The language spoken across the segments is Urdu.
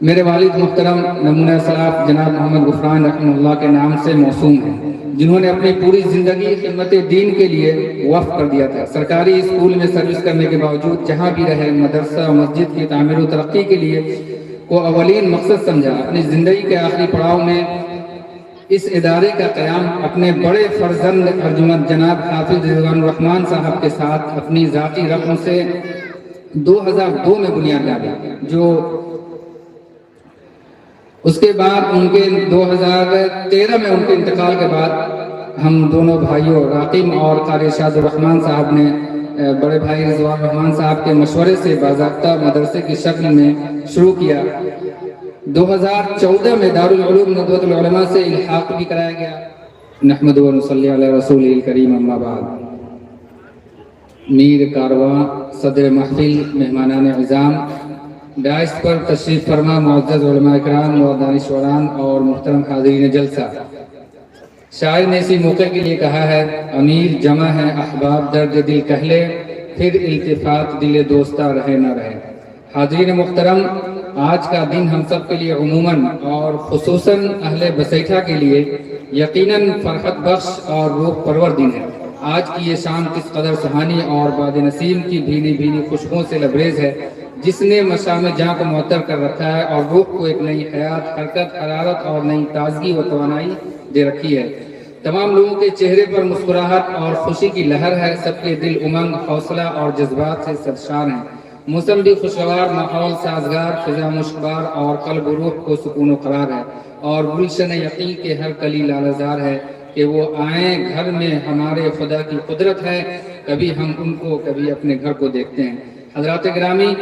میرے والد محترم نمونہ سلاف جناب محمد غفران رحمہ اللہ کے نام سے موسوم ہیں، جنہوں نے اپنی پوری زندگی خدمت دین کے لیے وقف کر دیا تھا۔ سرکاری اسکول میں سروس کرنے کے باوجود جہاں بھی رہے مدرسہ مسجد کی تعمیر و ترقی کے لیے کو اولین مقصد سمجھا۔ اپنی زندگی کے آخری پڑاؤ میں اس ادارے کا قیام اپنے بڑے فرزند ارجمند جناب حافظ رضوان الرحمان صاحب کے ساتھ اپنی ذاتی رقم سے 2002 میں بنیاد ڈالی، جو اس کے بعد ان کے 2013 میں ان کے انتقال کے بعد ہم دونوں بھائیوں راقم اور قاری شاد الرحمان صاحب نے بڑے بھائی رضوان الرحمان صاحب کے مشورے سے باضابطہ مدرسے کی شکل میں شروع کیا۔ 2014 میں دارالعلوم ندوۃ العلماء سے الحاق بھی کرایا گیا۔ نحمد و نصلی علی رسول الکریم، اما بعد۔ میر کارواں، صدر محفل، مہمانان اعظام، ڈائس پر تشریف فرما معزز علماء اکرام و دانشوران اور محترم حاضرین جلسہ، شاعر نے اسی موقع کے لیے کہا ہے: امیر جمع ہے احباب درد دل کہلے، پھر التفات دل دوستہ رہے نہ رہے۔ حاضرین محترم، آج کا دن ہم سب کے لیے عموماً اور خصوصاً اہل بسیٹھا کے لیے یقیناً فرحت بخش اور روح پرور دن ہے۔ آج کی یہ شام کس قدر سہانی اور باد نسیم کی بھینی بھینی خوشبوؤں سے لبریز ہے، جس نے مشام جاں کو معطر کر رکھا ہے اور روح کو ایک نئی حیات، حرکت، حرارت اور نئی تازگی و توانائی دے رکھی ہے۔ تمام لوگوں کے چہرے پر مسکراہٹ اور خوشی کی لہر ہے، سب کے دل امنگ، حوصلہ اور جذبات سے سرشار ہیں۔ موسم بھی خوشگوار، ماحول سازگار، فضا مشکبار اور قلب و روح کو سکون و قرار ہے، اور گلشن یقین کے ہر کلی لالہزار ہے کہ وہ آئیں گھر میں ہمارے خدا کی قدرت ہے، کبھی ہم ان کو کبھی اپنے گھر کو دیکھتے ہیں۔ حضرات گرامی،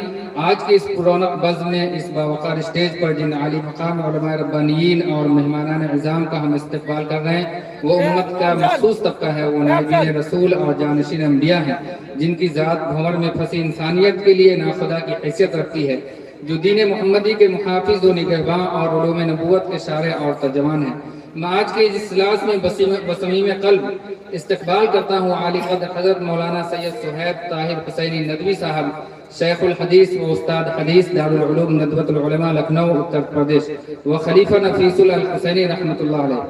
آج کے اس رونق بزم میں اس باوقار اسٹیج پر جن عالی مقام علماء ربانیین اور مہمانان اعظام کا ہم استقبال کر رہے ہیں، وہ امت کا مخصوص طبقہ ہے، وہ نائبین رسول اور جانشین انبیاء ہیں، جن کی ذات بھنور میں پھنسی انسانیت کے لیے ناخدا کی حیثیت رکھتی ہے، جو دین محمدی کے محافظ و نگہباں اور علوم نبوت کے شارح اور ترجمان ہیں۔ میں آج کے اس اجلاس میں بصمیم قلب استقبال کرتا ہوں عالی قدر حضرت مولانا سید صہیب طاہر حسینی ندوی صاحب، شیخ الحدیث و استاد حدیث دارالعلوم ندوۃ العلماء لکھنؤ اتر پردیش، و خلیفہ نفیس الحسینی رحمۃ اللہ علیہ،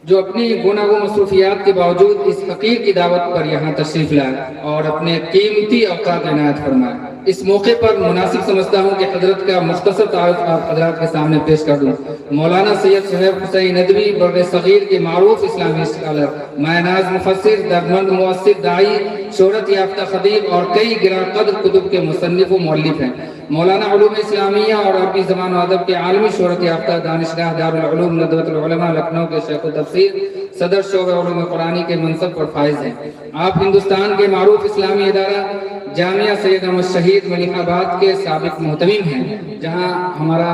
جو اپنی گناہ و مصروفیات کے باوجود اس حقیر کی دعوت پر یہاں تشریف لائے اور اپنے قیمتی اوقات عنایت فرمائے۔ اس موقع پر مناسب سمجھتا ہوں کہ حضرت کا مختصر تعارف آپ حضرات کے سامنے پیش کر دوں۔ مولانا سید صہیب حسین ندوی بر صغیر کے معروف اسلامی اسکالر، معناز مفسر، دردمند مؤثر، داعی، شہرت یافتہ خطیب اور کئی گراں قدر کتب کے مصنف و مؤلف ہیں۔ مولانا علوم اسلامیہ اور عربی زبان و ادب کے عالمی شہرت یافتہ دانشگاہ دارالعلوم ندوۃ العلماء لکھنؤ کے شیخ التفسیر، صدر شعبہ علوم قرآنی کے منصب پر فائز ہیں۔ آپ ہندوستان کے معروف اسلامی ادارہ جامعہ سید احمد شہید ملیح آباد کے سابق محتمم ہیں، جہاں ہمارا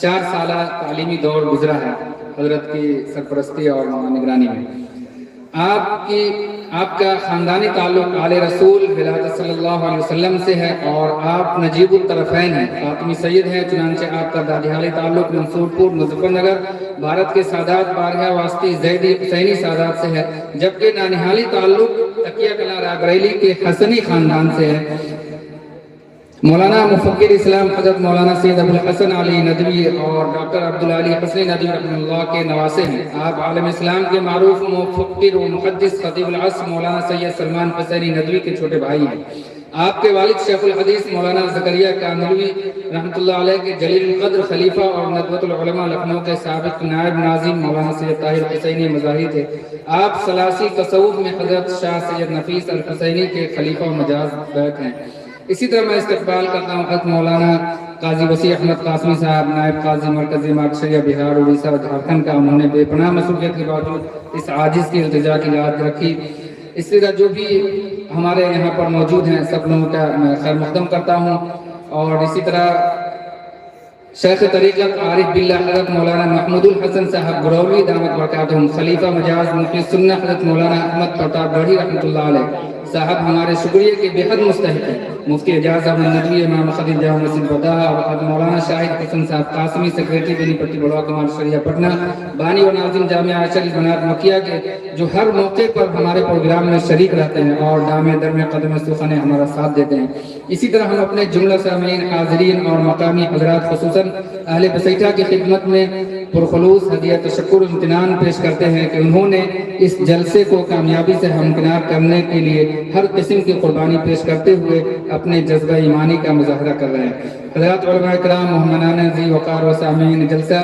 4 سالہ تعلیمی دور گزرا ہے حضرت کی سرپرستی اور نگرانی میں۔ آپ کا خاندانی تعلق آل رسول ولادت صلی اللہ علیہ وسلم سے ہے اور آپ نجیب الطرفین ہیں، فاطمی سید ہیں، چنانچہ آپ کا دادیالی تعلق منصور پور مظفر نگر بھارت کے سادات بارگاہ واسطی زیدی حسینی سادات سے ہے، جبکہ نانیہالی تعلق تکیہ کلاں راگ ریلی کے حسنی خاندان سے ہے۔ مولانا مفکر اسلام حضرت مولانا سید ابو الحسن علی ندوی اور ڈاکٹر عبدالعلی حسنی ندوی رحمہ اللہ کے نواسے ہیں۔ آپ عالم اسلام کے معروف مفکر و محدث خطیب العصر مولانا سید سلمان حسینی ندوی کے چھوٹے بھائی ہیں۔ آپ کے والد شیخ الحدیث مولانا زکریا کاملوی رحمۃ اللہ علیہ کے جلیل القدر خلیفہ اور ندوۃ العلماء لکھنؤ کے سابق نائب ناظم مولانا سید طاہر حسینی مظاہر تھے۔ آپ سلاسی تصوف میں حضرت شاہ سید نفیس الحسینی کے خلیفہ و مجاز بیک ہیں۔ اسی طرح میں استقبال کرتا ہوں حضرت مولانا قاضی وسیع احمد قاسمی صاحب، نائب قاضی مرکزی مارکشریہ بہار، اڑیسہ و جھارکھنڈ کا۔ انہوں نے بے پناہ مصروفیت کے باوجود اس عاجز کی التجا کی یاد رکھی۔ اس طرح جو بھی ہمارے یہاں پر موجود ہیں سب لوگوں کا میں خیر مقدم کرتا ہوں، اور اسی طرح شیخ طریقت عارف باللہ حضرت مولانا محمود الحسن صاحب گرولوی دامت برکاتہم، خلیفہ مجاز مفتی سنہ حضرت مولانا احمد پرتاپ گڑھی رحمۃ اللہ علیہ، صاحب ہمارے شکریہ کے بے حد مستحق ہیں۔ مفتی اعجاز احمد ندوی امام خطیب جامع مسجد بدہ اور مولانا شاہد حسن صاحب قاسمی سیکریٹری بنی پٹی بڑوا کمال شریعہ پٹنہ، بانی و ناظم جامعہ عائشہ بنات مکیہ کے، جو ہر موقع پر ہمارے پروگرام میں شریک رہتے ہیں اور دامے در میں قدم سخن ہمارا ساتھ دیتے ہیں۔ اسی طرح ہم اپنے جملہ سامعین، حاضرین اور مقامی حضرات خصوصاً اہل بسیٹا کی خدمت میں پرخلوص ہدیہ تشکر و امتنان پیش کرتے ہیں کہ انہوں نے اس جلسے کو کامیابی سے ہمکنار کرنے کے لیے ہر قسم کی قربانی پیش کرتے ہوئے اپنے جذبہ ایمانی کا مظاہرہ کر رہے ہیں۔ حضرات علماء کرام، محمدان ذی وقار و سامعین جلسہ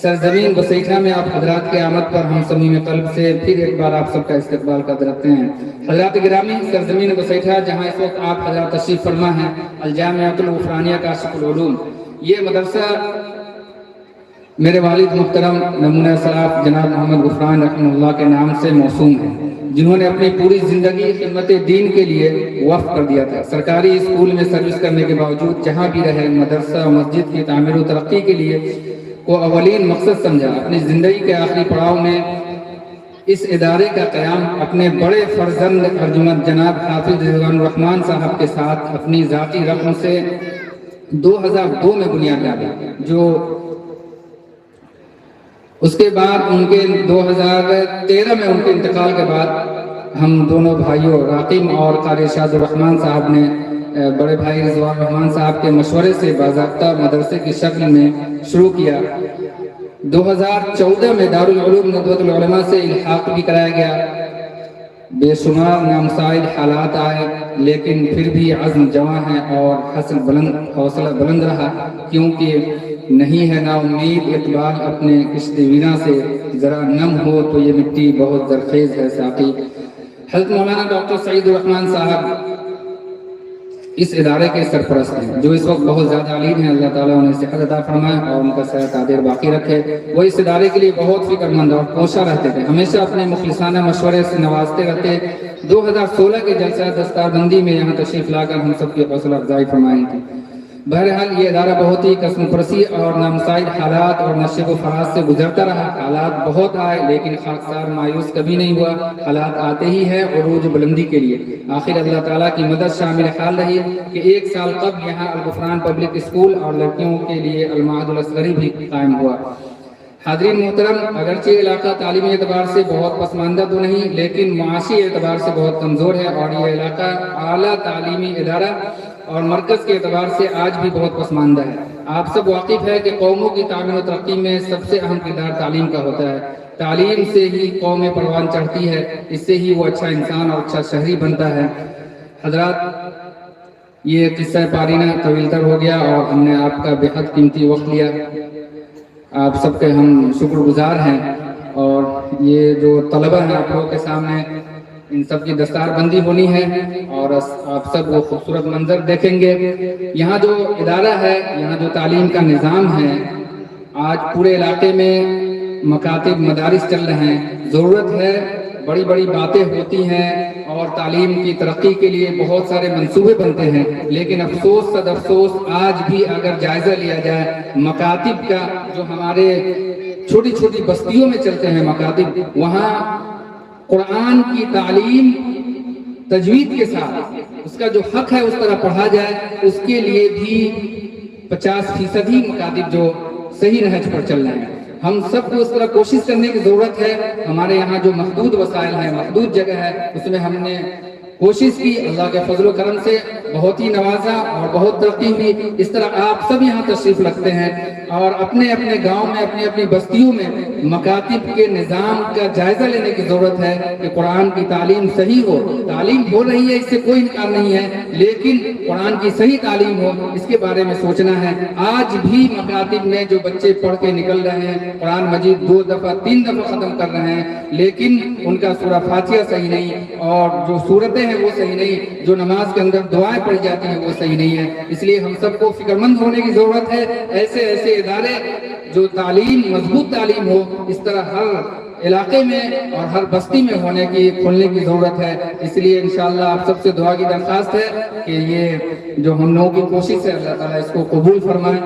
سرزمین بسیٹا میں آپ حضرات کی آمد پر ہم صمیم قلب سے پھر ایک بار آپ سب کا استقبال کرتے ہیں۔ حضرات گرامی، سرزمین بسیٹا جہاں اس وقت آپ حضرات تشریف فرما ہیں، الجامعۃ الغفرانیہ کاشف العلوم، یہ مدرسہ میرے والد محترم نمونہ سلاف جناب محمد غفران رحمہ اللہ کے نام سے موسوم ہے، جنہوں نے اپنی پوری زندگی خدمت دین کے لیے وقف کر دیا تھا۔ سرکاری اسکول میں سروس کرنے کے باوجود جہاں بھی رہے، مدرسہ مسجد کی تعمیر و ترقی کے لیے کو اولین مقصد سمجھا۔ اپنی زندگی کے آخری پڑاؤ میں اس ادارے کا قیام اپنے بڑے فرزند ارجمند جناب حافظ رضوان الرحمان صاحب کے ساتھ اپنی ذاتی رقم سے 2002 میں بنیاد ڈالی، جو اس کے بعد ان کے 2013 میں ان کے انتقال کے بعد ہم دونوں بھائیوں راقم اور قاری شاد الرحمان صاحب نے بڑے بھائی رضوان الرحمان صاحب کے مشورے سے باضابطہ مدرسے کی شکل میں شروع کیا۔ 2014 میں دارالعلوم ندوۃ العلماء سے الحاق بھی کرایا گیا۔ بے شمار نامساعد حالات آئے، لیکن پھر بھی عزم جواں ہے اور حوصلہ بلند رہا، کیونکہ نہیں ہے نا امید اقبال اپنے کشت وینا سے، ذرا نم ہو تو یہ مٹی بہت زرخیز ہے ساقی۔ حضرت مولانا ڈاکٹر سعید الرحمان صاحب اس ادارے کے سرپرست ہیں، جو اس وقت بہت زیادہ علیم ہیں، اللہ تعالیٰ انہیں صحت عطا فرمائے اور ان کا سایہ قادر باقی رکھے۔ وہ اس ادارے کے لیے بہت فکر مند اور کوشاں رہتے تھے، ہمیشہ اپنے مخلصانہ مشورے سے نوازتے رہتے۔ 2016 کے جلسہ دستار بندی میں یہاں تشریف لا کر ہم سب کی حوصلہ افزائی فرمائی تھی۔ بہرحال یہ ادارہ بہت ہی قسم پرسی اور نامساعد حالات اور نشیب و فراز سے گزرتا رہا۔ حالات بہت آئے، لیکن خاکسار مایوس کبھی نہیں ہوا۔ حالات آتے ہی ہیں عروج بلندی کے لیے۔ آخر اللہ تعالیٰ کی مدد شامل حال رہی کہ 1 سال قبل یہاں الغفران پبلک اسکول اور لڑکیوں کے لیے المعہد الاصغری بھی قائم ہوا۔ حاضرین محترم، اگرچہ علاقہ تعلیمی اعتبار سے بہت پسماندہ تو نہیں، لیکن معاشی اعتبار سے بہت کمزور ہے، اور یہ علاقہ اعلیٰ تعلیمی ادارہ اور مرکز کے اعتبار سے آج بھی بہت پسماندہ ہے۔ آپ سب واقف ہے کہ قوموں کی تعمیر و ترقی میں سب سے اہم کردار تعلیم کا ہوتا ہے۔ تعلیم سے ہی قوم پروان چڑھتی ہے، اس سے ہی وہ اچھا انسان اور اچھا شہری بنتا ہے۔ حضرات، یہ قصہ پارینہ طویل تر ہو گیا اور ہم نے آپ کا بے حد قیمتی وقت لیا، آپ سب کے ہم شکر گزار ہیں۔ اور یہ جو طلبہ ہیں آپ لوگوں کے سامنے، ان سب کی دستار بندی ہونی ہے اور آپ سب وہ خوبصورت منظر دیکھیں گے۔ یہاں جو ادارہ ہے، یہاں جو تعلیم کا نظام ہے، آج پورے علاقے میں مکاتب مدارس چل رہے ہیں، ضرورت ہے، بڑی بڑی باتیں ہوتی ہیں اور تعلیم کی ترقی کے لیے بہت سارے منصوبے بنتے ہیں، لیکن افسوس صد افسوس آج بھی اگر جائزہ لیا جائے مکاتب کا، جو ہمارے چھوٹی چھوٹی بستیوں میں چلتے ہیں مکاتب، وہاں قرآن کی تعلیم تجوید کے ساتھ اس کا جو حق ہے اس طرح پڑھا جائے، اس کے لیے بھی 50% ہی مکاتب جو صحیح نہج پر چل رہے ہیں۔ ہم سب کو اس طرح کوشش کرنے کی ضرورت ہے۔ ہمارے یہاں جو محدود وسائل ہیں، محدود جگہ ہے، اس میں ہم نے کوشش کی، اللہ کے فضل و کرم سے بہت ہی نوازا اور بہت ترقی ہوئی۔ اس طرح آپ سب یہاں تشریف رکھتے ہیں اور اپنے اپنے گاؤں میں، اپنی اپنی بستیوں میں مکاتب کے نظام کا جائزہ لینے کی ضرورت ہے کہ قرآن کی تعلیم صحیح ہو۔ تعلیم ہو رہی ہے، اس سے کوئی انکار نہیں ہے، لیکن قرآن کی صحیح تعلیم ہو، اس کے بارے میں سوچنا ہے۔ آج بھی مکاتب میں جو بچے پڑھ کے نکل رہے ہیں، قرآن مجید 2 دفعہ 3 دفعہ ختم کر رہے ہیں، لیکن ان کا سورہ فاتحہ صحیح نہیں، اور جو سورتیں ہیں وہ صحیح نہیں، جو نماز کے اندر دعائیں پڑھی جاتی ہیں وہ صحیح نہیں ہے۔ اس لیے ہم سب کو فکر مند ہونے کی ضرورت ہے۔ ایسے ادارے جو تعلیم، مضبوط تعلیم ہو، اس طرح ہر علاقے میں اور ہر بستی میں کھولنے کی ضرورت ہے۔ اس لیے انشاءاللہ آپ سب سے دعا کی درخواست ہے کہ یہ جو ہم لوگوں کی کوشش ہے، اللہ تعالیٰ اس کو قبول فرمائے۔